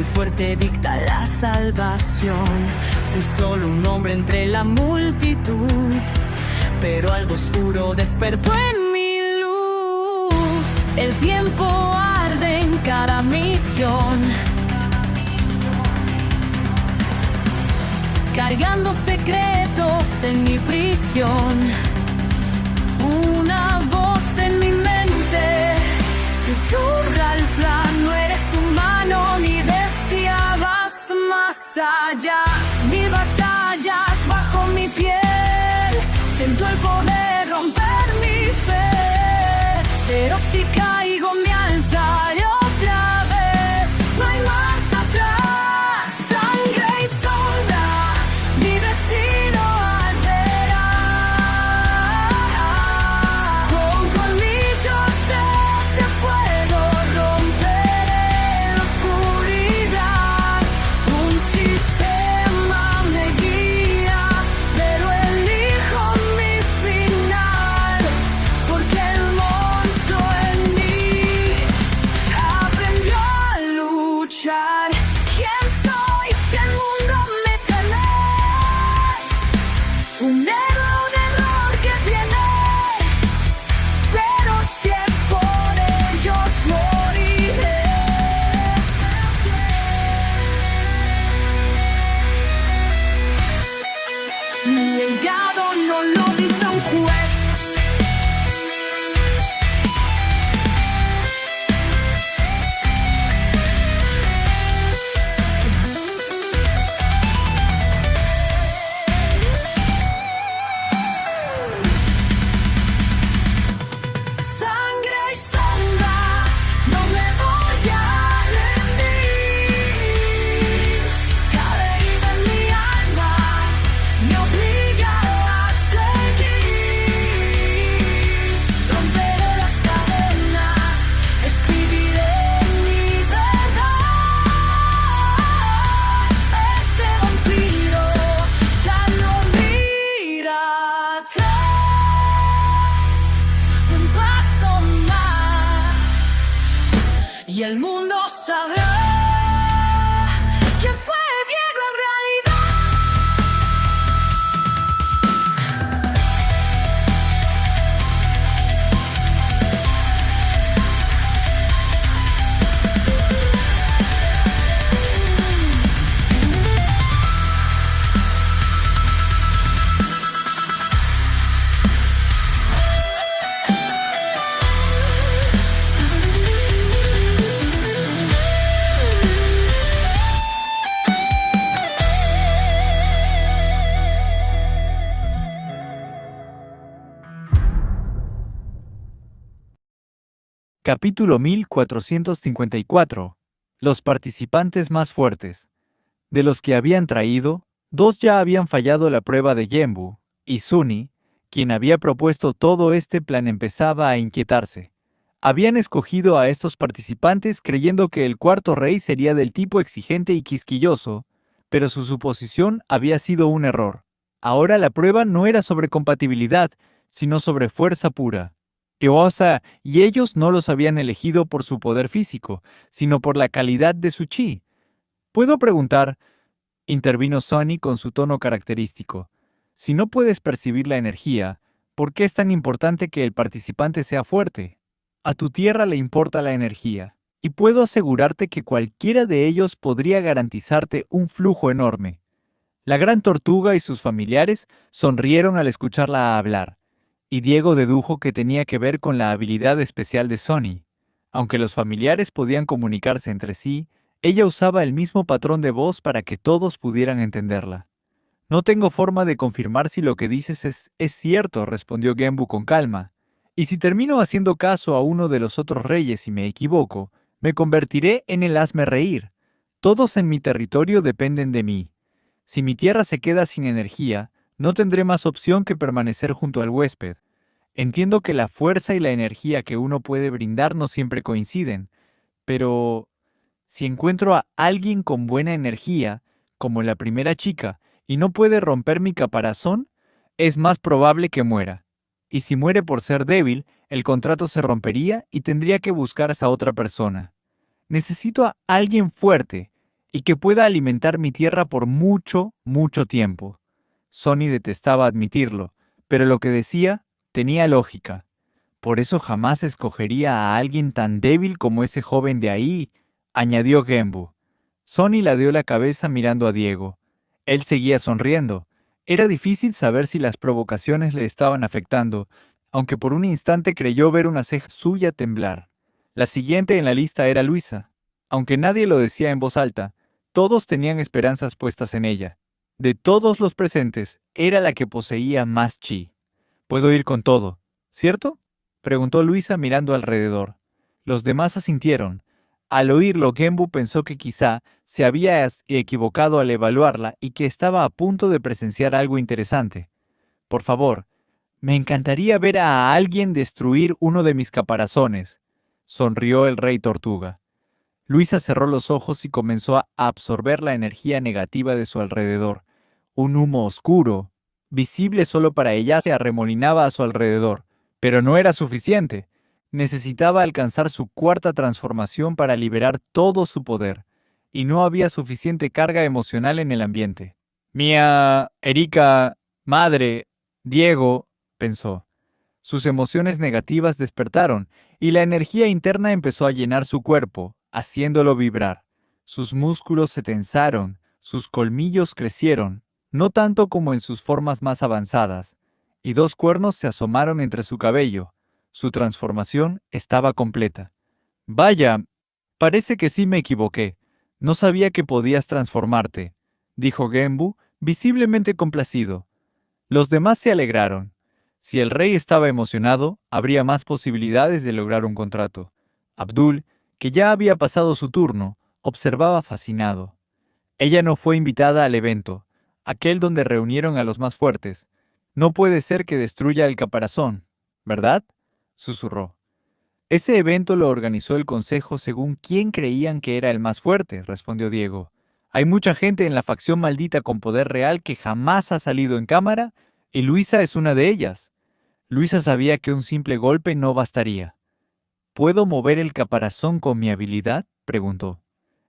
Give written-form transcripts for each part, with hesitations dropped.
el fuerte dicta la salvación. Fui solo un hombre entre la multitud, pero algo oscuro despertó en mi luz. El tiempo arde en cada misión, cargando secretos en mi prisión. Una voz en mi mente susurra el plan: no eres humano ni bestia, vas más allá. Mi batalla es bajo mi piel, siento el poder romper mi fe, pero si caigo me alzaré otra vez. No hay marcha atrás, sangre y sombra, mi destino alterar. Con colmillos de fuego romperé la oscuridad. Un sistema me guía, pero elijo mi final, porque el monstruo en mí aprendió a luchar. ¿Quién soy si el mundo me teme? Un héroe, un error que tiene, pero si es por ellos moriré. Mi legado no lo dicta un juez. Sangre y sombra, no me voy a rendir. Cada herida en mi alma me obliga a seguir. Romperé las cadenas, escribiré mi verdad. Este vampiro ya no mira atrás. Un paso más y el mundo sabrá quién fue Diego en realidad. Capítulo 1454. Los participantes más fuertes. De los que habían traído, 2 ya habían fallado la prueba de Genbu, y Sunny, quien había propuesto todo este plan, empezaba a inquietarse. Habían escogido a estos participantes creyendo que el cuarto rey sería del tipo exigente y quisquilloso, pero su suposición había sido un error. Ahora la prueba no era sobre compatibilidad, sino sobre fuerza pura. Teosa y ellos no los habían elegido por su poder físico, sino por la calidad de su chi. ¿Puedo preguntar?, intervino Sunny con su tono característico. Si no puedes percibir la energía, ¿por qué es tan importante que el participante sea fuerte? A tu tierra le importa la energía, y puedo asegurarte que cualquiera de ellos podría garantizarte un flujo enorme. La gran tortuga y sus familiares sonrieron al escucharla hablar, y Diego dedujo que tenía que ver con la habilidad especial de Sunny. Aunque los familiares podían comunicarse entre sí, ella usaba el mismo patrón de voz para que todos pudieran entenderla. No tengo forma de confirmar si lo que dices es cierto, respondió Genbu con calma. Y si termino haciendo caso a uno de los otros reyes y me equivoco, me convertiré en el hazme reír. Todos en mi territorio dependen de mí. Si mi tierra se queda sin energía, no tendré más opción que permanecer junto al huésped. Entiendo que la fuerza y la energía que uno puede brindar no siempre coinciden, pero si encuentro a alguien con buena energía, como la primera chica, y no puede romper mi caparazón, es más probable que muera. Y si muere por ser débil, el contrato se rompería y tendría que buscar a esa otra persona. Necesito a alguien fuerte, y que pueda alimentar mi tierra por mucho, mucho tiempo. Sonny detestaba admitirlo, pero lo que decía tenía lógica. Por eso jamás escogería a alguien tan débil como ese joven de ahí, añadió Genbu. Sonny ladeó la cabeza mirando a Diego. Él seguía sonriendo. Era difícil saber si las provocaciones le estaban afectando, aunque por un instante creyó ver una ceja suya temblar. La siguiente en la lista era Luisa. Aunque nadie lo decía en voz alta, todos tenían esperanzas puestas en ella. De todos los presentes, era la que poseía más chi. Puedo ir con todo, ¿cierto?, preguntó Luisa mirando alrededor. Los demás asintieron. Al oírlo, Genbu pensó que quizá se había equivocado al evaluarla y que estaba a punto de presenciar algo interesante. Por favor, me encantaría ver a alguien destruir uno de mis caparazones, sonrió el rey tortuga. Luisa cerró los ojos y comenzó a absorber la energía negativa de su alrededor. Un humo oscuro, visible solo para ella, se arremolinaba a su alrededor, pero no era suficiente. Necesitaba alcanzar su cuarta transformación para liberar todo su poder, y no había suficiente carga emocional en el ambiente. Mía, Erika, madre, Diego, pensó. Sus emociones negativas despertaron, y la energía interna empezó a llenar su cuerpo, haciéndolo vibrar. Sus músculos se tensaron, sus colmillos crecieron, no tanto como en sus formas más avanzadas, y dos cuernos se asomaron entre su cabello. Su transformación estaba completa. Vaya, parece que sí me equivoqué. No sabía que podías transformarte, dijo Genbu, visiblemente complacido. Los demás se alegraron. Si el rey estaba emocionado, habría más posibilidades de lograr un contrato. Abdul, que ya había pasado su turno, observaba fascinado. Ella no fue invitada al evento, aquel donde reunieron a los más fuertes. No puede ser que destruya el caparazón, ¿verdad?, susurró. Ese evento lo organizó el consejo según quién creían que era el más fuerte, respondió Diego. Hay mucha gente en la facción maldita con poder real que jamás ha salido en cámara, y Luisa es una de ellas. Luisa sabía que un simple golpe no bastaría. ¿Puedo mover el caparazón con mi habilidad?, preguntó.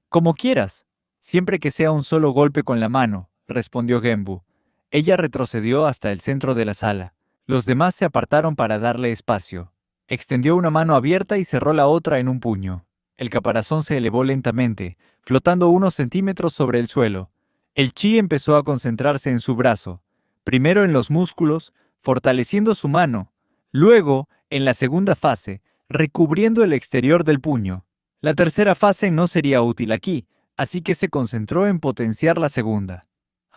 Como quieras, siempre que sea un solo golpe con la mano, respondió Genbu. Ella retrocedió hasta el centro de la sala. Los demás se apartaron para darle espacio. Extendió una mano abierta y cerró la otra en un puño. El caparazón se elevó lentamente, flotando unos centímetros sobre el suelo. El chi empezó a concentrarse en su brazo, primero en los músculos, fortaleciendo su mano, luego, en la segunda fase, recubriendo el exterior del puño. La tercera fase no sería útil aquí, así que se concentró en potenciar la segunda.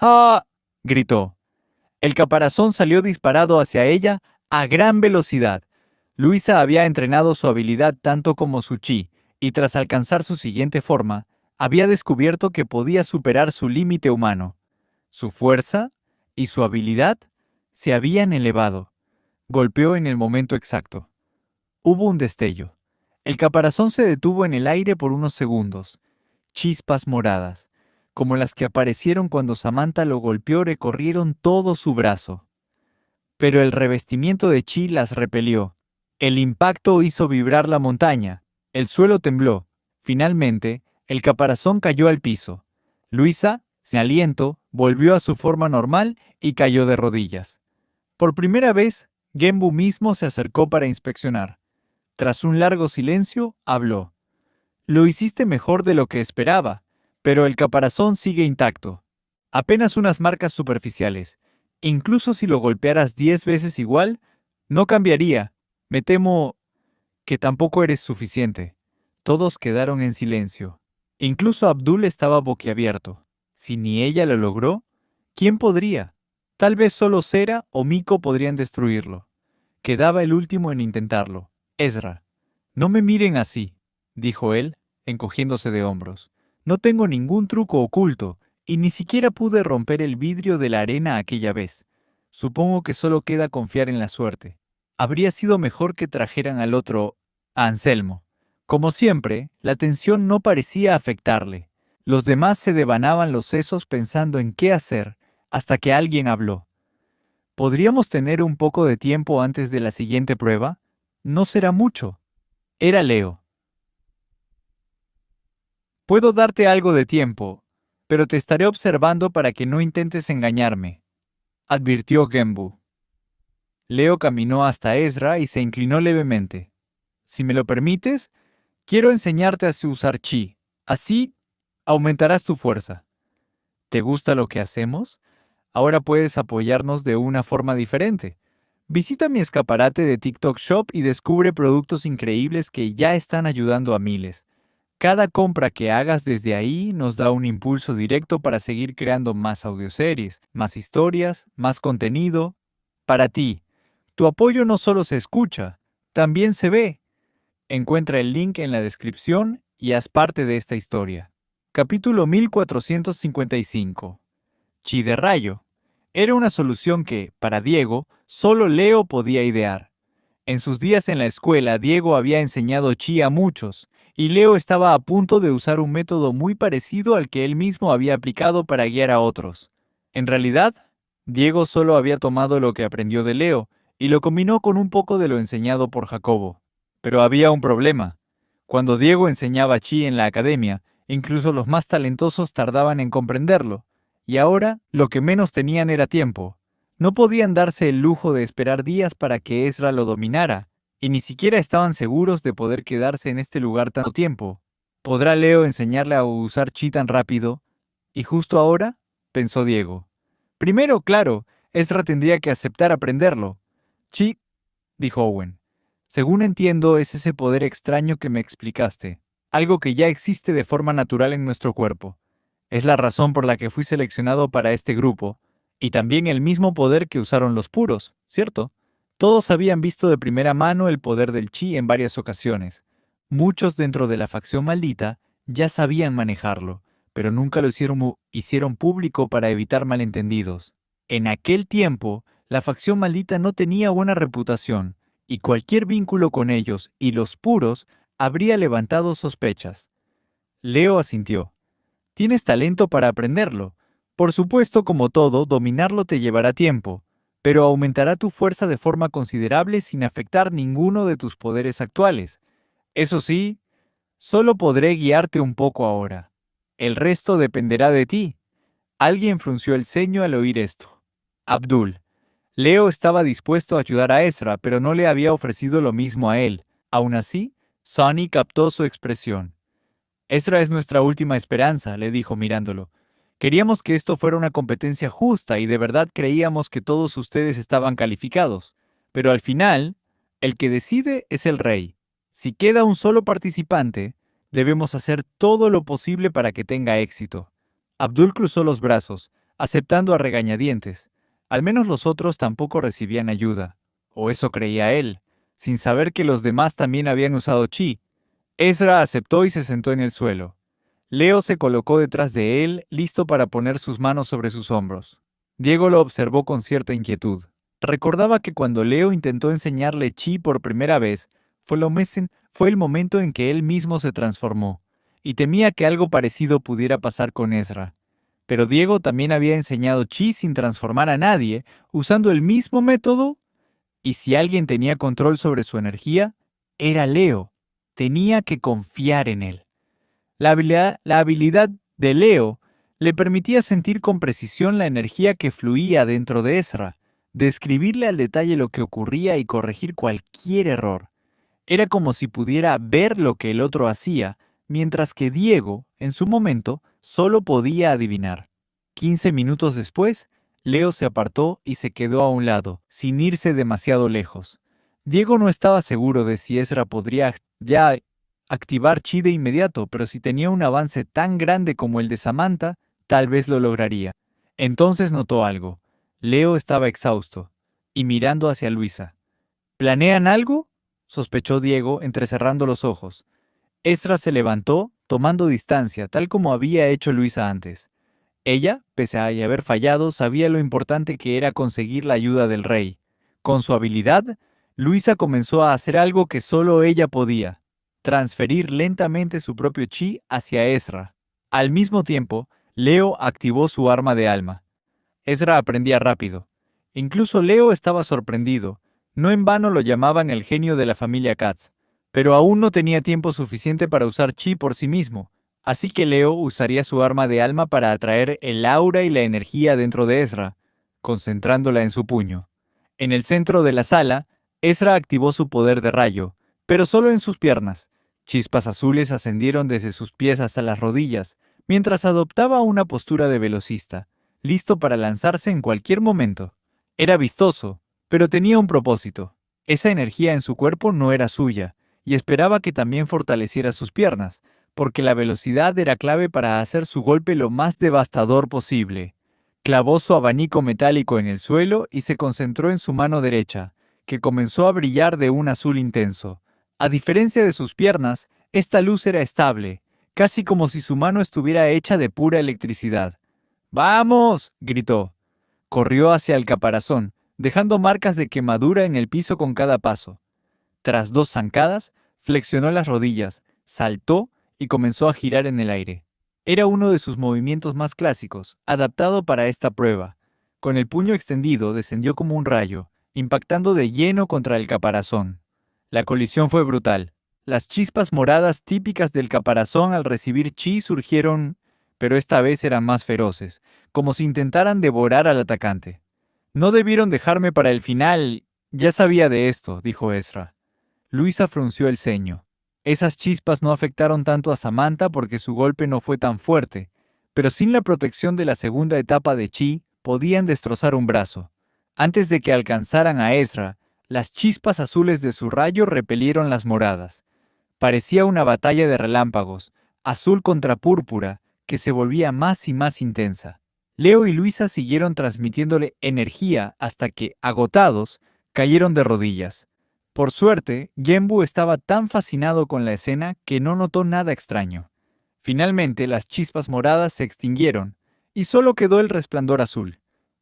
¡Ah!, gritó. El caparazón salió disparado hacia ella a gran velocidad. Luisa había entrenado su habilidad tanto como su chi, y tras alcanzar su siguiente forma, había descubierto que podía superar su límite humano. Su fuerza y su habilidad se habían elevado. Golpeó en el momento exacto. Hubo un destello. El caparazón se detuvo en el aire por unos segundos. Chispas moradas, como las que aparecieron cuando Samantha lo golpeó, recorrieron todo su brazo. Pero el revestimiento de chi las repelió. El impacto hizo vibrar la montaña. El suelo tembló. Finalmente, el caparazón cayó al piso. Luisa, sin aliento, volvió a su forma normal y cayó de rodillas. Por primera vez, Genbu mismo se acercó para inspeccionar. Tras un largo silencio, habló. Lo hiciste mejor de lo que esperaba, pero el caparazón sigue intacto. Apenas unas marcas superficiales. Incluso si lo golpearas 10 veces igual, no cambiaría. Me temo que tampoco eres suficiente. Todos quedaron en silencio. Incluso Abdul estaba boquiabierto. Si ni ella lo logró, ¿quién podría? Tal vez solo Sera o Miko podrían destruirlo. Quedaba el último en intentarlo, Ezra. No me miren así, dijo él, encogiéndose de hombros. No tengo ningún truco oculto, y ni siquiera pude romper el vidrio de la arena aquella vez. Supongo que solo queda confiar en la suerte. Habría sido mejor que trajeran al otro, a Anselmo. Como siempre, la tensión no parecía afectarle. Los demás se devanaban los sesos pensando en qué hacer, hasta que alguien habló. ¿Podríamos tener un poco de tiempo antes de la siguiente prueba? No será mucho. Era Leo. Puedo darte algo de tiempo, pero te estaré observando para que no intentes engañarme, advirtió Genbu. Leo caminó hasta Ezra y se inclinó levemente. Si me lo permites, quiero enseñarte a usar chi. Así aumentarás tu fuerza. ¿Te gusta lo que hacemos? Ahora puedes apoyarnos de una forma diferente. Visita mi escaparate de TikTok Shop y descubre productos increíbles que ya están ayudando a miles. Cada compra que hagas desde ahí nos da un impulso directo para seguir creando más audioseries, más historias, más contenido. Para ti, tu apoyo no solo se escucha, también se ve. Encuentra el link en la descripción y haz parte de esta historia. Capítulo 1455. Chi de rayo. Era una solución que, para Diego, solo Leo podía idear. En sus días en la escuela, Diego había enseñado chi a muchos, y Leo estaba a punto de usar un método muy parecido al que él mismo había aplicado para guiar a otros. En realidad, Diego solo había tomado lo que aprendió de Leo y lo combinó con un poco de lo enseñado por Jacobo. Pero había un problema. Cuando Diego enseñaba chi en la academia, incluso los más talentosos tardaban en comprenderlo, y ahora lo que menos tenían era tiempo. No podían darse el lujo de esperar días para que Ezra lo dominara, y ni siquiera estaban seguros de poder quedarse en este lugar tanto tiempo. ¿Podrá Leo enseñarle a usar chi tan rápido? ¿Y justo ahora? Pensó Diego. Primero, claro, Ezra tendría que aceptar aprenderlo. Chi, dijo Owen. Según entiendo, es ese poder extraño que me explicaste, algo que ya existe de forma natural en nuestro cuerpo. Es la razón por la que fui seleccionado para este grupo, y también el mismo poder que usaron los puros, ¿cierto? Todos habían visto de primera mano el poder del chi en varias ocasiones. Muchos dentro de la facción maldita ya sabían manejarlo, pero nunca lo hicieron público para evitar malentendidos. En aquel tiempo, la facción maldita no tenía buena reputación, y cualquier vínculo con ellos y los puros habría levantado sospechas. Leo asintió. Tienes talento para aprenderlo. Por supuesto, como todo, dominarlo te llevará tiempo, pero aumentará tu fuerza de forma considerable sin afectar ninguno de tus poderes actuales. Eso sí, solo podré guiarte un poco ahora. El resto dependerá de ti. Alguien frunció el ceño al oír esto. Abdul. Leo estaba dispuesto a ayudar a Ezra, pero no le había ofrecido lo mismo a él. Aún así, Sonny captó su expresión. Ezra es nuestra última esperanza, le dijo mirándolo. Queríamos que esto fuera una competencia justa y de verdad creíamos que todos ustedes estaban calificados. Pero al final, el que decide es el rey. Si queda un solo participante, debemos hacer todo lo posible para que tenga éxito. Abdul cruzó los brazos, aceptando a regañadientes. Al menos los otros tampoco recibían ayuda. O eso creía él, sin saber que los demás también habían usado chi. Ezra aceptó y se sentó en el suelo. Leo se colocó detrás de él, listo para poner sus manos sobre sus hombros. Diego lo observó con cierta inquietud. Recordaba que cuando Leo intentó enseñarle chi por primera vez, fue el momento en que él mismo se transformó, y temía que algo parecido pudiera pasar con Ezra. Pero Diego también había enseñado chi sin transformar a nadie, usando el mismo método. Y si alguien tenía control sobre su energía, era Leo. Tenía que confiar en él. La habilidad de Leo le permitía sentir con precisión la energía que fluía dentro de Ezra, describirle al detalle lo que ocurría y corregir cualquier error. Era como si pudiera ver lo que el otro hacía, mientras que Diego, en su momento, solo podía adivinar. 15 minutos después, Leo se apartó y se quedó a un lado, sin irse demasiado lejos. Diego no estaba seguro de si Ezra podría ya activar chi de inmediato, pero si tenía un avance tan grande como el de Samantha, tal vez lo lograría. Entonces notó algo. Leo estaba exhausto, y mirando hacia Luisa. ¿Planean algo?, sospechó Diego, entrecerrando los ojos. Ezra se levantó, tomando distancia, tal como había hecho Luisa antes. Ella, pese a haber fallado, sabía lo importante que era conseguir la ayuda del rey. Con su habilidad, Luisa comenzó a hacer algo que solo ella podía: transferir lentamente su propio chi hacia Ezra. Al mismo tiempo, Leo activó su arma de alma. Ezra aprendía rápido. Incluso Leo estaba sorprendido. No en vano lo llamaban el genio de la familia Katz. Pero aún no tenía tiempo suficiente para usar chi por sí mismo, Así que Leo usaría su arma de alma para atraer el aura y la energía dentro de Ezra, concentrándola en su puño. En el centro de la sala, Ezra activó su poder de rayo, pero solo en sus piernas. Chispas azules ascendieron desde sus pies hasta las rodillas, mientras adoptaba una postura de velocista, listo para lanzarse en cualquier momento. Era vistoso, pero tenía un propósito. Esa energía en su cuerpo no era suya, y esperaba que también fortaleciera sus piernas, porque la velocidad era clave para hacer su golpe lo más devastador posible. Clavó su abanico metálico en el suelo y se concentró en su mano derecha, que comenzó a brillar de un azul intenso. A diferencia de sus piernas, esta luz era estable, casi como si su mano estuviera hecha de pura electricidad. ¡Vamos!, gritó. Corrió hacia el caparazón, dejando marcas de quemadura en el piso con cada paso. Tras 2 zancadas, flexionó las rodillas, saltó y comenzó a girar en el aire. Era uno de sus movimientos más clásicos, adaptado para esta prueba. Con el puño extendido descendió como un rayo, impactando de lleno contra el caparazón. La colisión fue brutal. Las chispas moradas típicas del caparazón al recibir chi surgieron, pero esta vez eran más feroces, como si intentaran devorar al atacante. No debieron dejarme para el final. Ya sabía de esto, dijo Ezra. Luisa frunció el ceño. Esas chispas no afectaron tanto a Samantha porque su golpe no fue tan fuerte, pero sin la protección de la segunda etapa de chi, podían destrozar un brazo. Antes de que alcanzaran a Ezra, las chispas azules de su rayo repelieron las moradas. Parecía una batalla de relámpagos, azul contra púrpura, que se volvía más y más intensa. Leo y Luisa siguieron transmitiéndole energía hasta que, agotados, cayeron de rodillas. Por suerte, Genbu estaba tan fascinado con la escena que no notó nada extraño. Finalmente, las chispas moradas se extinguieron, y solo quedó el resplandor azul.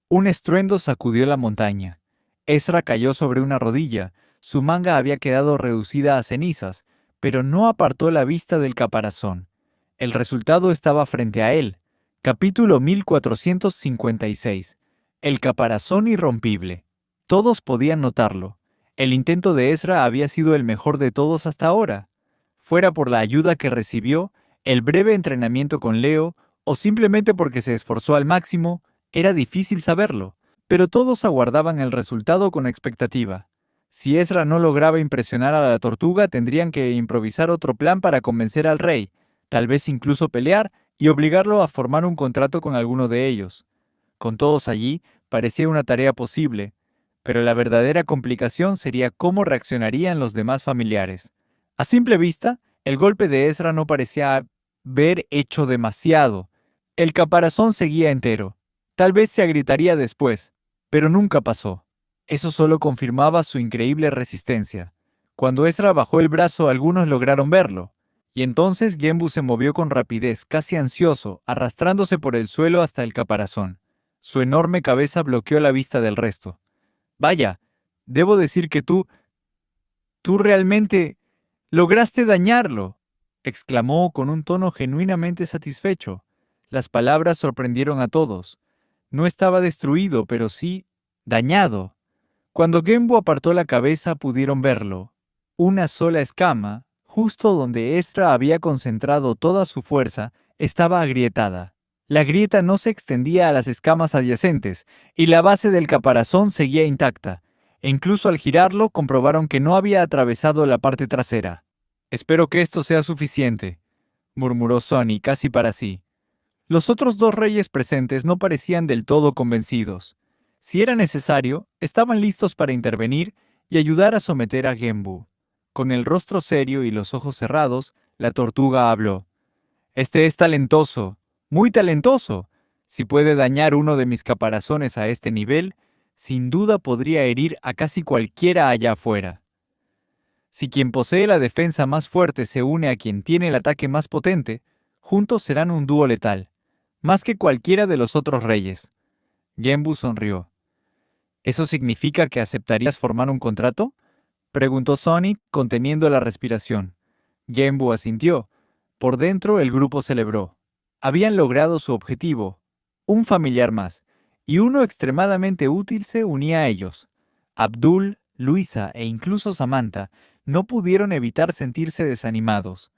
Un estruendo sacudió la montaña. Ezra cayó sobre una rodilla, su manga había quedado reducida a cenizas, pero no apartó la vista del caparazón. El resultado estaba frente a él. Capítulo 1456. El caparazón irrompible. Todos podían notarlo. El intento de Ezra había sido el mejor de todos hasta ahora. Fuera por la ayuda que recibió, el breve entrenamiento con Leo, o simplemente porque se esforzó al máximo, era difícil saberlo, pero todos aguardaban el resultado con expectativa. Si Ezra no lograba impresionar a la tortuga, tendrían que improvisar otro plan para convencer al rey, tal vez incluso pelear y obligarlo a formar un contrato con alguno de ellos. Con todos allí, parecía una tarea posible, pero la verdadera complicación sería cómo reaccionarían los demás familiares. A simple vista, el golpe de Ezra no parecía haber hecho demasiado. El caparazón seguía entero. Tal vez se agrietaría después, pero nunca pasó. Eso solo confirmaba su increíble resistencia. Cuando Ezra bajó el brazo, algunos lograron verlo, y entonces Genbu se movió con rapidez, casi ansioso, arrastrándose por el suelo hasta el caparazón. Su enorme cabeza bloqueó la vista del resto. Vaya, debo decir que tú realmente lograste dañarlo, exclamó con un tono genuinamente satisfecho. Las palabras sorprendieron a todos. No estaba destruido, pero sí dañado. Cuando Genbu apartó la cabeza pudieron verlo. Una sola escama, justo donde Ezra había concentrado toda su fuerza, estaba agrietada. La grieta no se extendía a las escamas adyacentes, y la base del caparazón seguía intacta, e incluso al girarlo comprobaron que no había atravesado la parte trasera. «Espero que esto sea suficiente», murmuró Sonny casi para sí. Los otros 2 reyes presentes no parecían del todo convencidos. Si era necesario, estaban listos para intervenir y ayudar a someter a Genbu. Con el rostro serio y los ojos cerrados, la tortuga habló. «Este es talentoso. Muy talentoso. Si puede dañar uno de mis caparazones a este nivel, sin duda podría herir a casi cualquiera allá afuera. Si quien posee la defensa más fuerte se une a quien tiene el ataque más potente, juntos serán un dúo letal, más que cualquiera de los otros reyes». Genbu sonrió. «¿Eso significa que aceptarías formar un contrato?», preguntó Sonny, conteniendo la respiración. Genbu asintió. Por dentro el grupo celebró. Habían logrado su objetivo. Un familiar más, y uno extremadamente útil se unía a ellos. Abdul, Luisa e incluso Samantha no pudieron evitar sentirse desanimados.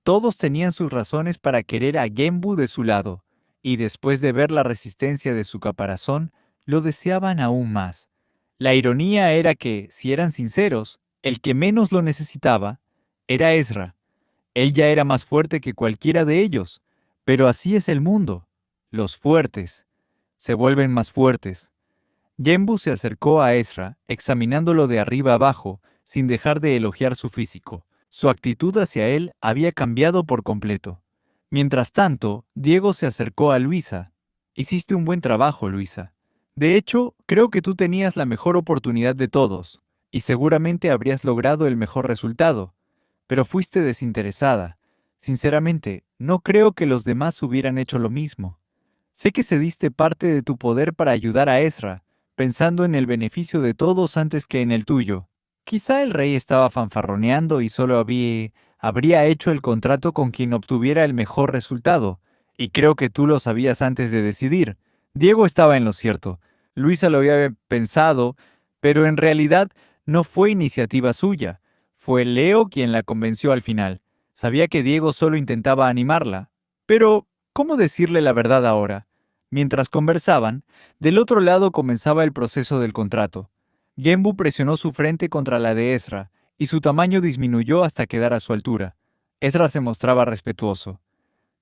Todos tenían sus razones para querer a Genbu de su lado, y después de ver la resistencia de su caparazón, lo deseaban aún más. La ironía era que, si eran sinceros, el que menos lo necesitaba era Ezra. Él ya era más fuerte que cualquiera de ellos, pero así es el mundo. Los fuertes se vuelven más fuertes. Genbu se acercó a Ezra, examinándolo de arriba abajo, sin dejar de elogiar su físico. Su actitud hacia él había cambiado por completo. Mientras tanto, Diego se acercó a Luisa. Hiciste un buen trabajo, Luisa. De hecho, creo que tú tenías la mejor oportunidad de todos, y seguramente habrías logrado el mejor resultado. Pero fuiste desinteresada. Sinceramente, no creo que los demás hubieran hecho lo mismo. Sé que cediste parte de tu poder para ayudar a Ezra, pensando en el beneficio de todos antes que en el tuyo. Quizá el rey estaba fanfarroneando y solo habría hecho el contrato con quien obtuviera el mejor resultado, y creo que tú lo sabías antes de decidir. Diego estaba en lo cierto. Luisa lo había pensado, pero en realidad no fue iniciativa suya. Fue Leo quien la convenció al final. Sabía que Diego solo intentaba animarla. Pero, ¿cómo decirle la verdad ahora? Mientras conversaban, del otro lado comenzaba el proceso del contrato. Genbu presionó su frente contra la de Ezra, y su tamaño disminuyó hasta quedar a su altura. Ezra se mostraba respetuoso.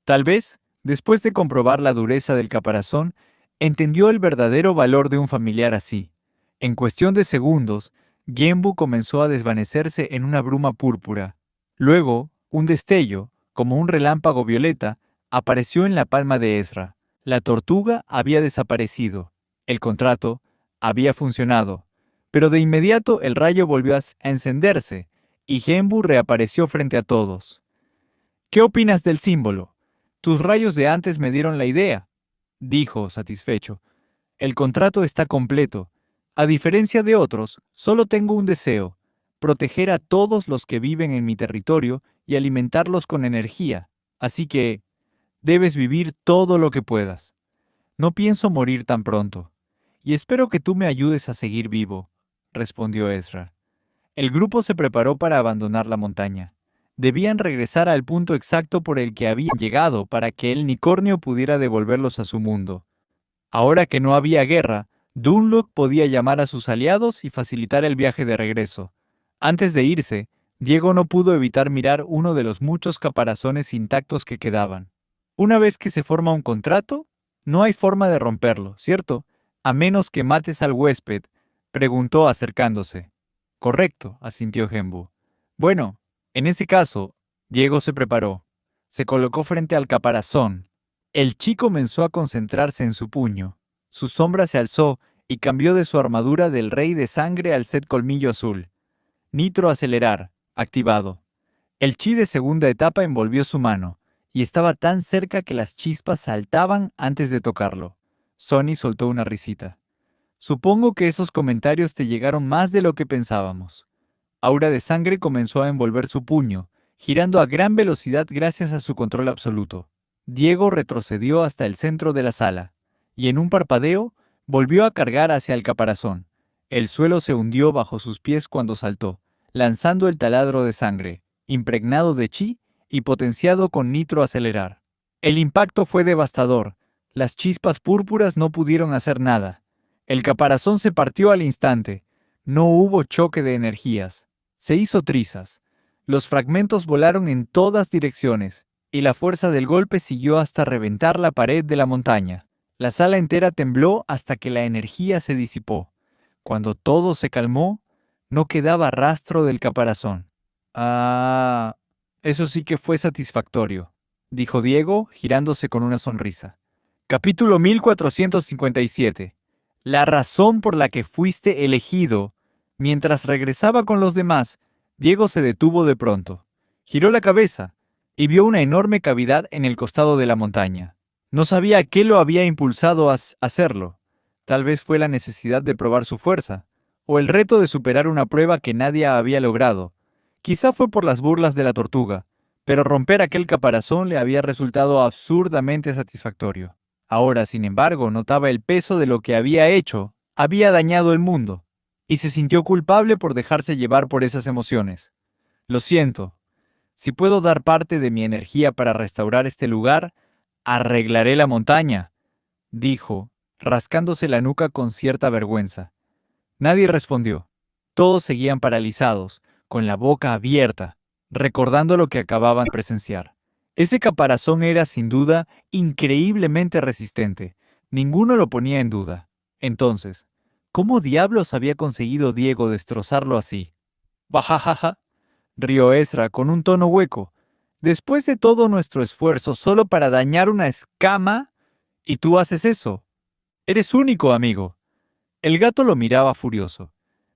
Tal vez, después de comprobar la dureza del caparazón, entendió el verdadero valor de un familiar así. En cuestión de segundos, Genbu comenzó a desvanecerse en una bruma púrpura. Luego, un destello, como un relámpago violeta, apareció en la palma de Ezra. La tortuga había desaparecido. El contrato había funcionado. Pero de inmediato el rayo volvió a encenderse, y Genbu reapareció frente a todos. ¿Qué opinas del símbolo? Tus rayos de antes me dieron la idea, dijo, satisfecho. El contrato está completo. A diferencia de otros, solo tengo un deseo: proteger a todos los que viven en mi territorio y alimentarlos con energía. Así que, debes vivir todo lo que puedas. No pienso morir tan pronto, y espero que tú me ayudes a seguir vivo, respondió Ezra. El grupo se preparó para abandonar la montaña. Debían regresar al punto exacto por el que habían llegado para que el unicornio pudiera devolverlos a su mundo. Ahora que no había guerra, Dunlop podía llamar a sus aliados y facilitar el viaje de regreso. Antes de irse, Diego no pudo evitar mirar uno de los muchos caparazones intactos que quedaban. Una vez que se forma un contrato, no hay forma de romperlo, ¿cierto? A menos que mates al huésped, preguntó acercándose. Correcto, asintió Genbu. Bueno, en ese caso, Diego se preparó. Se colocó frente al caparazón. El chi comenzó a concentrarse en su puño. Su sombra se alzó y cambió de su armadura del rey de sangre al set colmillo azul. Nitro acelerar, activado. El chi de segunda etapa envolvió su mano, y estaba tan cerca que las chispas saltaban antes de tocarlo. Sonny soltó una risita. Supongo que esos comentarios te llegaron más de lo que pensábamos. Aura de sangre comenzó a envolver su puño, girando a gran velocidad gracias a su control absoluto. Diego retrocedió hasta el centro de la sala, y en un parpadeo volvió a cargar hacia el caparazón. El suelo se hundió bajo sus pies cuando saltó, lanzando el taladro de sangre, impregnado de chi y potenciado con nitro acelerar. El impacto fue devastador. Las chispas púrpuras no pudieron hacer nada. El caparazón se partió al instante. No hubo choque de energías. Se hizo trizas. Los fragmentos volaron en todas direcciones, y la fuerza del golpe siguió hasta reventar la pared de la montaña. La sala entera tembló hasta que la energía se disipó. Cuando todo se calmó, no quedaba rastro del caparazón. Ah, eso sí que fue satisfactorio, dijo Diego, girándose con una sonrisa. Capítulo 1457. La razón por la que fuiste elegido. Mientras regresaba con los demás, Diego se detuvo de pronto. Giró la cabeza y vio una enorme cavidad en el costado de la montaña. No sabía qué lo había impulsado a hacerlo. Tal vez fue la necesidad de probar su fuerza, o el reto de superar una prueba que nadie había logrado. Quizá fue por las burlas de la tortuga, pero romper aquel caparazón le había resultado absurdamente satisfactorio. Ahora, sin embargo, notaba el peso de lo que había hecho. Había dañado el mundo, y se sintió culpable por dejarse llevar por esas emociones. Lo siento. Si puedo dar parte de mi energía para restaurar este lugar, arreglaré la montaña, dijo, rascándose la nuca con cierta vergüenza. Nadie respondió. Todos seguían paralizados, con la boca abierta, recordando lo que acababan de presenciar. Ese caparazón era, sin duda, increíblemente resistente. Ninguno lo ponía en duda. Entonces, ¿cómo diablos había conseguido Diego destrozarlo así? Bajajaja, rió Ezra con un tono hueco. Después de todo nuestro esfuerzo solo para dañar una escama, ¿y tú haces eso? Eres único, amigo. El gato lo miraba furioso.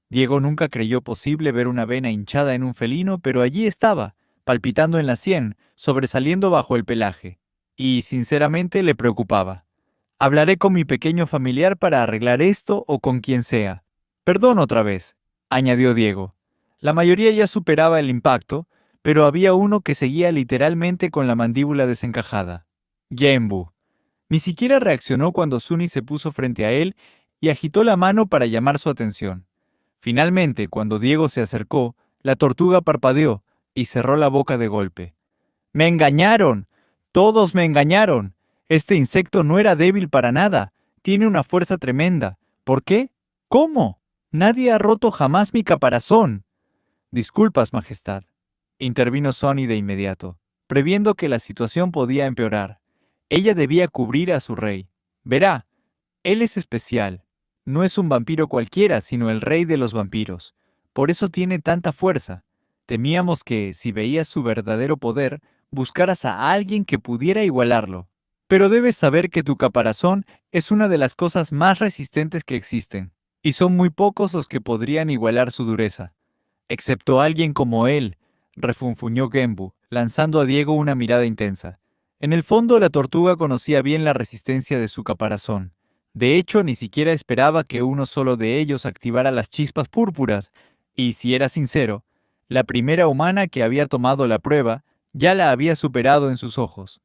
Diego nunca creyó posible ver una vena hinchada en un felino, pero allí estaba, palpitando en la sien, sobresaliendo bajo el pelaje. Y, sinceramente, le preocupaba. Hablaré con mi pequeño familiar para arreglar esto o con quien sea. Perdón otra vez, añadió Diego. La mayoría ya superaba el impacto, pero había uno que seguía literalmente con la mandíbula desencajada. Genbu. Ni siquiera reaccionó cuando Sunny se puso frente a él y agitó la mano para llamar su atención. Finalmente, cuando Diego se acercó, la tortuga parpadeó y cerró la boca de golpe. ¡Me engañaron! ¡Todos me engañaron! Este insecto no era débil para nada. Tiene una fuerza tremenda. ¿Por qué? ¿Cómo? Nadie ha roto jamás mi caparazón. Disculpas, Majestad, intervino Sonny de inmediato, previendo que la situación podía empeorar. Ella debía cubrir a su rey. Verá, él es especial. No es un vampiro cualquiera, sino el rey de los vampiros. Por eso tiene tanta fuerza. Temíamos que, si veías su verdadero poder, buscaras a alguien que pudiera igualarlo. Pero debes saber que tu caparazón es una de las cosas más resistentes que existen, y son muy pocos los que podrían igualar su dureza. Excepto alguien como él, refunfuñó Genbu, lanzando a Diego una mirada intensa. En el fondo, la tortuga conocía bien la resistencia de su caparazón. De hecho, ni siquiera esperaba que uno solo de ellos activara las chispas púrpuras, y, si era sincero, la primera humana que había tomado la prueba ya la había superado en sus ojos.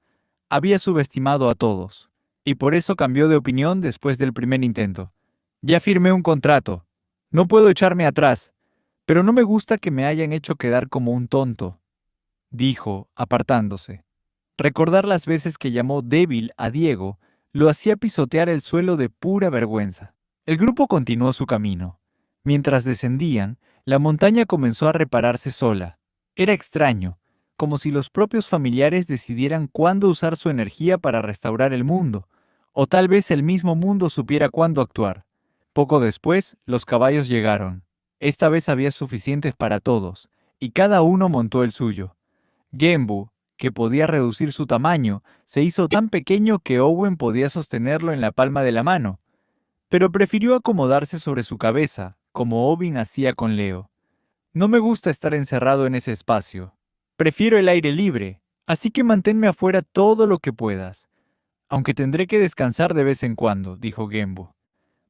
Había subestimado a todos, y por eso cambió de opinión después del primer intento. Ya firmé un contrato. No puedo echarme atrás, pero no me gusta que me hayan hecho quedar como un tonto, dijo, apartándose. Recordar las veces que llamó débil a Diego lo hacía pisotear el suelo de pura vergüenza. El grupo continuó su camino. Mientras descendían, la montaña comenzó a repararse sola. Era extraño, como si los propios familiares decidieran cuándo usar su energía para restaurar el mundo, o tal vez el mismo mundo supiera cuándo actuar. Poco después, los caballos llegaron. Esta vez había suficientes para todos, y cada uno montó el suyo. Genbu, que podía reducir su tamaño, se hizo tan pequeño que Owen podía sostenerlo en la palma de la mano, pero prefirió acomodarse sobre su cabeza, como Owen hacía con Leo. No me gusta estar encerrado en ese espacio. Prefiero el aire libre, así que manténme afuera todo lo que puedas. Aunque tendré que descansar de vez en cuando, dijo Genbu.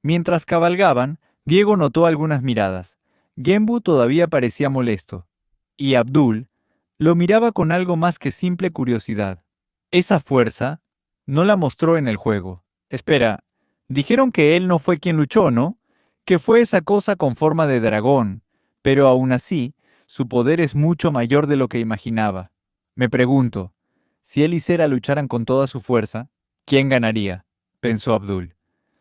Mientras cabalgaban, Diego notó algunas miradas. Genbu todavía parecía molesto, y Abdul lo miraba con algo más que simple curiosidad. Esa fuerza no la mostró en el juego. Espera, dijeron que él no fue quien luchó, ¿no? Que fue esa cosa con forma de dragón, pero aún así, su poder es mucho mayor de lo que imaginaba. Me pregunto, si él y Sera lucharan con toda su fuerza, ¿quién ganaría? Pensó Abdul.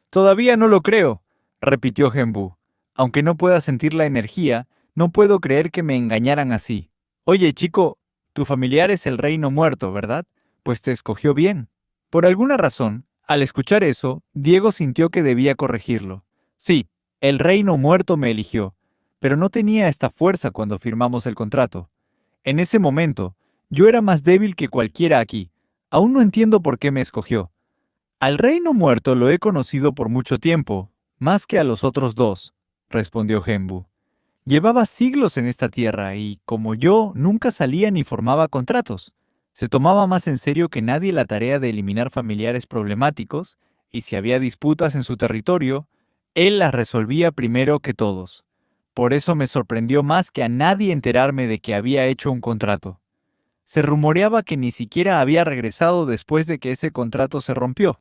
Todavía no lo creo, repitió Genbu. Aunque no pueda sentir la energía, no puedo creer que me engañaran así. Oye, chico, tu familiar es el reino muerto, ¿verdad? Pues te escogió bien. Por alguna razón, al escuchar eso, Diego sintió que debía corregirlo. Sí, el reino muerto me eligió, pero no tenía esta fuerza cuando firmamos el contrato. En ese momento, yo era más débil que cualquiera aquí. Aún no entiendo por qué me escogió. Al reino muerto lo he conocido por mucho tiempo, más que a los otros dos, respondió Genbu. Llevaba siglos en esta tierra y, como yo, nunca salía ni formaba contratos. Se tomaba más en serio que nadie la tarea de eliminar familiares problemáticos, y si había disputas en su territorio, él las resolvía primero que todos. Por eso me sorprendió más que a nadie enterarme de que había hecho un contrato. Se rumoreaba que ni siquiera había regresado después de que ese contrato se rompió.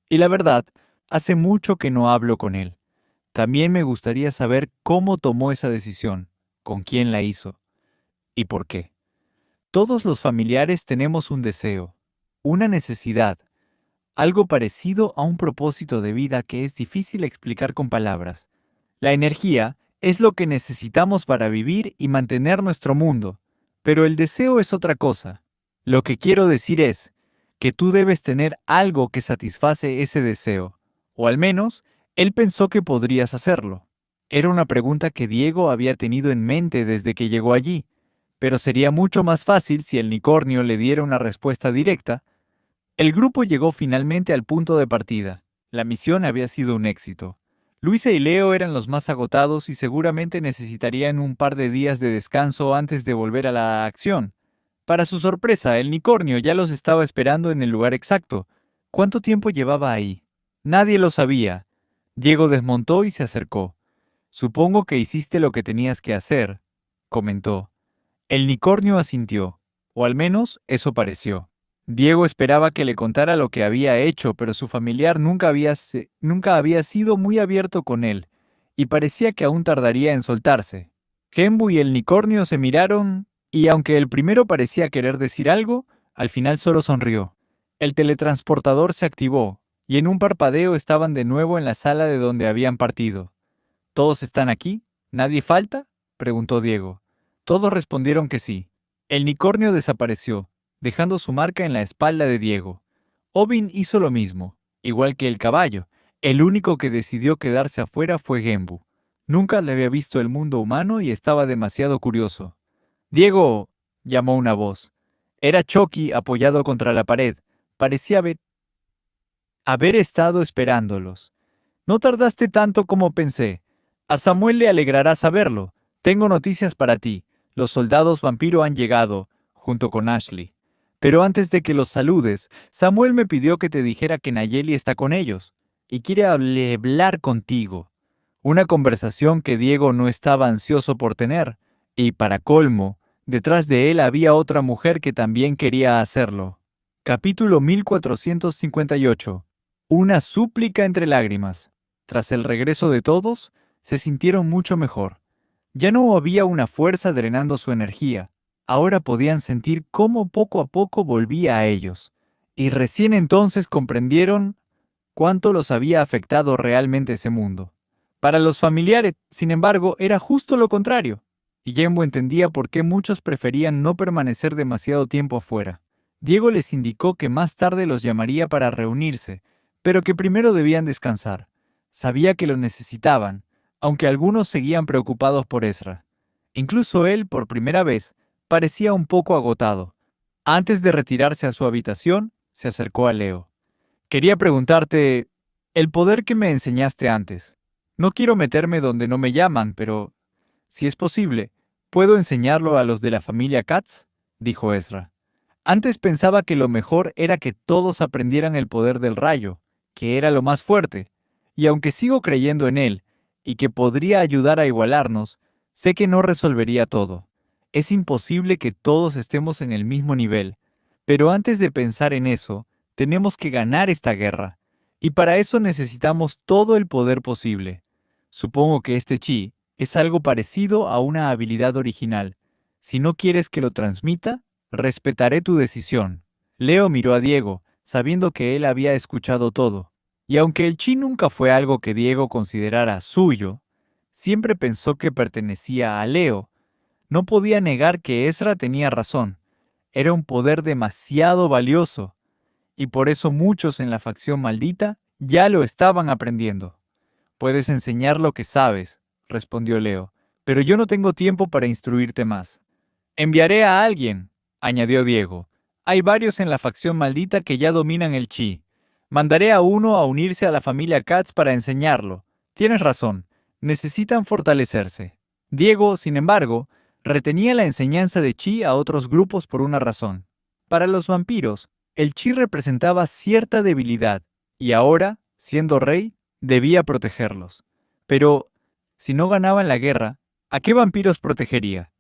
Y la verdad, hace mucho que no hablo con él. También me gustaría saber cómo tomó esa decisión, con quién la hizo y por qué. Todos los familiares tenemos un deseo, una necesidad, algo parecido a un propósito de vida que es difícil explicar con palabras. La energía es lo que necesitamos para vivir y mantener nuestro mundo, pero el deseo es otra cosa. Lo que quiero decir es que tú debes tener algo que satisface ese deseo, o al menos, él pensó que podrías hacerlo. Era una pregunta que Diego había tenido en mente desde que llegó allí, pero sería mucho más fácil si el unicornio le diera una respuesta directa. El grupo llegó finalmente al punto de partida. La misión había sido un éxito. Luisa y Leo eran los más agotados y seguramente necesitarían un par de días de descanso antes de volver a la acción. Para su sorpresa, el unicornio ya los estaba esperando en el lugar exacto. ¿Cuánto tiempo llevaba ahí? Nadie lo sabía. Diego desmontó y se acercó. Supongo que hiciste lo que tenías que hacer, comentó. El unicornio asintió, o al menos eso pareció. Diego esperaba que le contara lo que había hecho, pero su familiar nunca había sido muy abierto con él, y parecía que aún tardaría en soltarse. Genbu y el unicornio se miraron, y aunque el primero parecía querer decir algo, al final solo sonrió. El teletransportador se activó, y en un parpadeo estaban de nuevo en la sala de donde habían partido. ¿Todos están aquí? ¿Nadie falta?, preguntó Diego. Todos respondieron que sí. El unicornio desapareció, dejando su marca en la espalda de Diego. Obin hizo lo mismo, igual que el caballo. El único que decidió quedarse afuera fue Genbu. Nunca le había visto el mundo humano y estaba demasiado curioso. «¡Diego!», llamó una voz. Era Chucky apoyado contra la pared. Parecía haber estado esperándolos. «No tardaste tanto como pensé. A Samuel le alegrará saberlo. Tengo noticias para ti. Los soldados vampiro han llegado, junto con Ashley. Pero antes de que los saludes, Samuel me pidió que te dijera que Nayeli está con ellos y quiere hablar contigo. Una conversación que Diego no estaba ansioso por tener, y para colmo, detrás de él había otra mujer que también quería hacerlo. Capítulo 1458. Una súplica entre lágrimas. Tras el regreso de todos, se sintieron mucho mejor. Ya no había una fuerza drenando su energía. Ahora podían sentir cómo poco a poco volvía a ellos. Y recién entonces comprendieron cuánto los había afectado realmente ese mundo. Para los familiares, sin embargo, era justo lo contrario. Y Genbu entendía por qué muchos preferían no permanecer demasiado tiempo afuera. Diego les indicó que más tarde los llamaría para reunirse, pero que primero debían descansar. Sabía que lo necesitaban, aunque algunos seguían preocupados por Ezra. Incluso él, por primera vez, parecía un poco agotado. Antes de retirarse a su habitación, se acercó a Leo. Quería preguntarte, el poder que me enseñaste antes. No quiero meterme donde no me llaman, pero, si es posible, ¿puedo enseñarlo a los de la familia Katz?, dijo Ezra. Antes pensaba que lo mejor era que todos aprendieran el poder del rayo, que era lo más fuerte, y aunque sigo creyendo en él, y que podría ayudar a igualarnos, sé que no resolvería todo. Es imposible que todos estemos en el mismo nivel, pero antes de pensar en eso, tenemos que ganar esta guerra, y para eso necesitamos todo el poder posible. Supongo que este chi es algo parecido a una habilidad original. Si no quieres que lo transmita, respetaré tu decisión. Leo miró a Diego, sabiendo que él había escuchado todo, y aunque el chi nunca fue algo que Diego considerara suyo, siempre pensó que pertenecía a Leo. No podía negar que Ezra tenía razón. Era un poder demasiado valioso, y por eso muchos en la facción maldita ya lo estaban aprendiendo. Puedes enseñar lo que sabes, respondió Leo, pero yo no tengo tiempo para instruirte más. Enviaré a alguien, añadió Diego. Hay varios en la facción maldita que ya dominan el chi. Mandaré a uno a unirse a la familia Katz para enseñarlo. Tienes razón, necesitan fortalecerse. Diego, sin embargo, retenía la enseñanza de chi a otros grupos por una razón. Para los vampiros, el chi representaba cierta debilidad, y ahora, siendo rey, debía protegerlos. Pero, si no ganaban la guerra, ¿a qué vampiros protegería?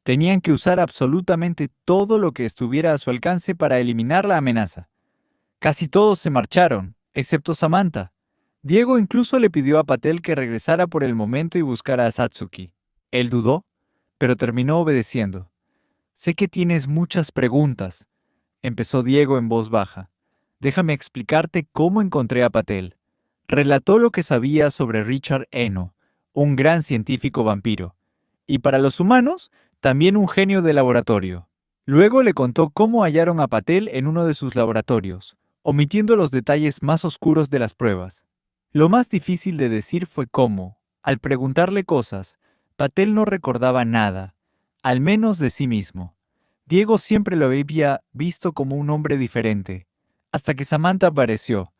Tenían que usar absolutamente todo lo que estuviera a su alcance para eliminar la amenaza. Casi todos se marcharon, excepto Samantha. Diego incluso le pidió a Patel que regresara por el momento y buscara a Satsuki. Él dudó, pero terminó obedeciendo. Sé que tienes muchas preguntas, empezó Diego en voz baja. Déjame explicarte cómo encontré a Patel. Relató lo que sabía sobre Richard Eno, un gran científico vampiro, y para los humanos, también un genio de laboratorio. Luego le contó cómo hallaron a Patel en uno de sus laboratorios, omitiendo los detalles más oscuros de las pruebas. Lo más difícil de decir fue cómo, al preguntarle cosas, Patel no recordaba nada, al menos de sí mismo. Diego siempre lo había visto como un hombre diferente, hasta que Samantha apareció.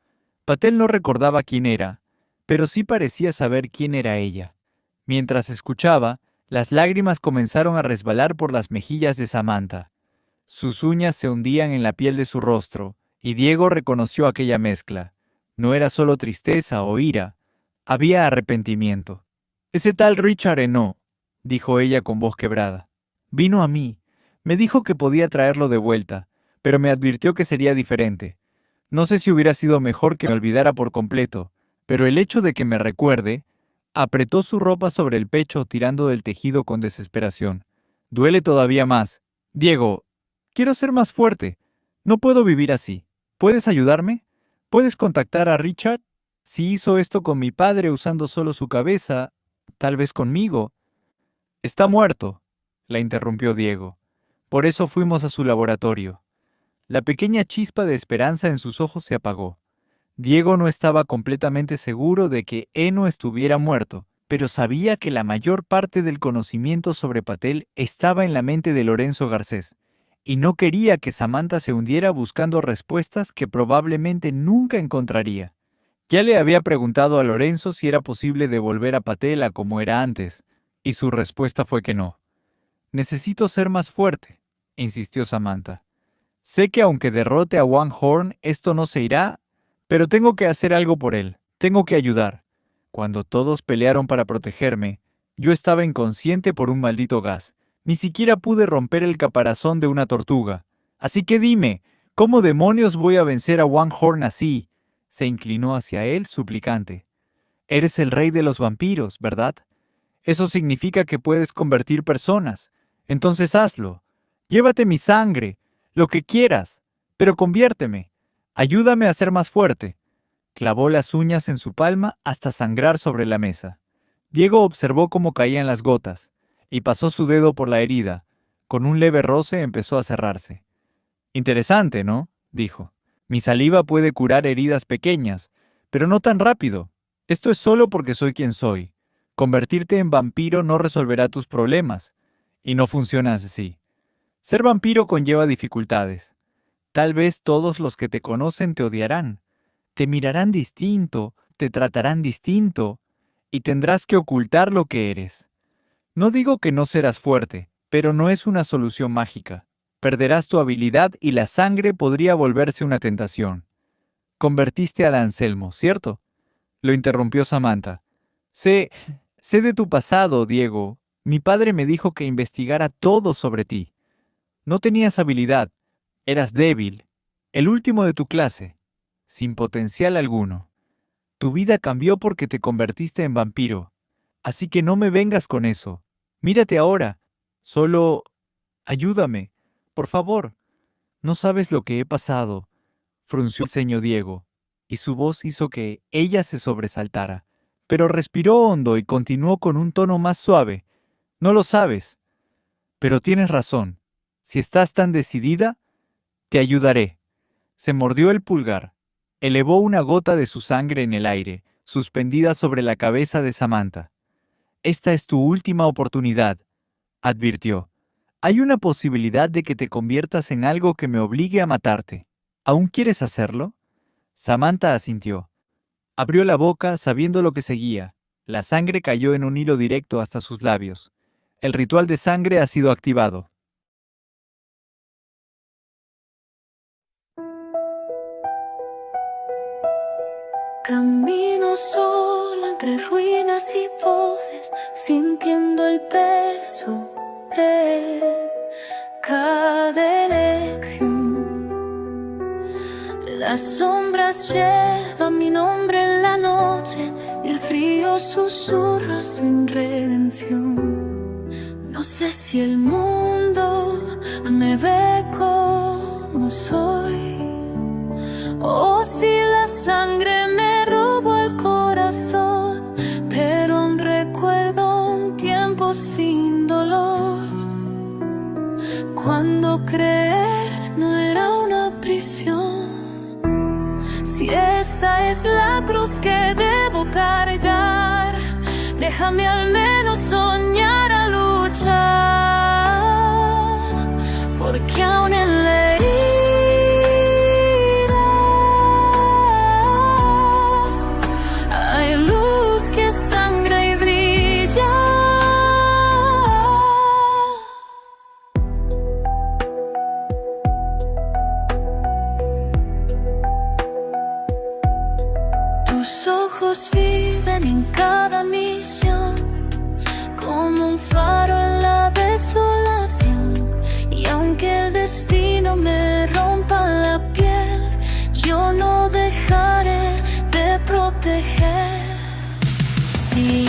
Patel no recordaba quién era, pero sí parecía saber quién era ella. Mientras escuchaba, las lágrimas comenzaron a resbalar por las mejillas de Samantha. Sus uñas se hundían en la piel de su rostro, y Diego reconoció aquella mezcla. No era solo tristeza o ira, había arrepentimiento. Ese tal Richard Eno, dijo ella con voz quebrada, vino a mí. Me dijo que podía traerlo de vuelta, pero me advirtió que sería diferente. No sé si hubiera sido mejor que me olvidara por completo, pero el hecho de que me recuerde, apretó su ropa sobre el pecho tirando del tejido con desesperación. Duele todavía más. Diego, quiero ser más fuerte. No puedo vivir así. ¿Puedes ayudarme? ¿Puedes contactar a Richard? Si hizo esto con mi padre usando solo su cabeza, tal vez conmigo. Está muerto, la interrumpió Diego. Por eso fuimos a su laboratorio. La pequeña chispa de esperanza en sus ojos se apagó. Diego no estaba completamente seguro de que Eno estuviera muerto, pero sabía que la mayor parte del conocimiento sobre Patel estaba en la mente de Lorenzo Garcés, y no quería que Samantha se hundiera buscando respuestas que probablemente nunca encontraría. Ya le había preguntado a Lorenzo si era posible devolver a Patel a como era antes, y su respuesta fue que no. Necesito ser más fuerte, insistió Samantha. Sé que aunque derrote a One Horn, esto no se irá, pero tengo que hacer algo por él, tengo que ayudar. Cuando todos pelearon para protegerme, yo estaba inconsciente por un maldito gas. Ni siquiera pude romper el caparazón de una tortuga. Así que dime, ¿cómo demonios voy a vencer a One Horn así? Se inclinó hacia él, suplicante. Eres el rey de los vampiros, ¿verdad? Eso significa que puedes convertir personas. Entonces hazlo. Llévate mi sangre, lo que quieras, pero conviérteme. Ayúdame a ser más fuerte. Clavó las uñas en su palma hasta sangrar sobre la mesa. Diego observó cómo caían las gotas, y pasó su dedo por la herida. Con un leve roce empezó a cerrarse. Interesante, ¿no? Dijo. Mi saliva puede curar heridas pequeñas, pero no tan rápido. Esto es solo porque soy quien soy. Convertirte en vampiro no resolverá tus problemas, y no funciona así. Ser vampiro conlleva dificultades. Tal vez todos los que te conocen te odiarán. Te mirarán distinto, te tratarán distinto, y tendrás que ocultar lo que eres. No digo que no serás fuerte, pero no es una solución mágica. Perderás tu habilidad y la sangre podría volverse una tentación. Convertiste a Anselmo, ¿cierto? Lo interrumpió Samantha. Sé de tu pasado, Diego. Mi padre me dijo que investigara todo sobre ti. No tenías habilidad. Eras débil. El último de tu clase. Sin potencial alguno. Tu vida cambió porque te convertiste en vampiro. Así que no me vengas con eso. Mírate ahora. Solo ayúdame. Por favor. No sabes lo que he pasado. Frunció el ceño Diego, y su voz hizo que ella se sobresaltara. Pero respiró hondo y continuó con un tono más suave. No lo sabes. Pero tienes razón. Si estás tan decidida, te ayudaré. Se mordió el pulgar. Elevó una gota de su sangre en el aire, suspendida sobre la cabeza de Samantha. Esta es tu última oportunidad, advirtió. Hay una posibilidad de que te conviertas en algo que me obligue a matarte. ¿Aún quieres hacerlo? Samantha asintió. Abrió la boca sabiendo lo que seguía. La sangre cayó en un hilo directo hasta sus labios. El ritual de sangre ha sido activado. Camino sola entre ruinas y voces, sintiendo el peso de cada elección. Las sombras llevan mi nombre en la noche y el frío susurra sin redención. No sé si el mundo me ve como soy. Oh, si la sangre me robó el corazón, pero aún recuerdo un tiempo sin dolor, cuando creer no era una prisión. Si esta es la cruz que debo cargar, déjame al menos soñar a luchar, porque aún en la herida hay luz que sangra y brilla. Tus ojos viven en cada misión, como un faro en la desolación. Y aunque el destino me rompa la piel, yo no dejaré de proteger. Si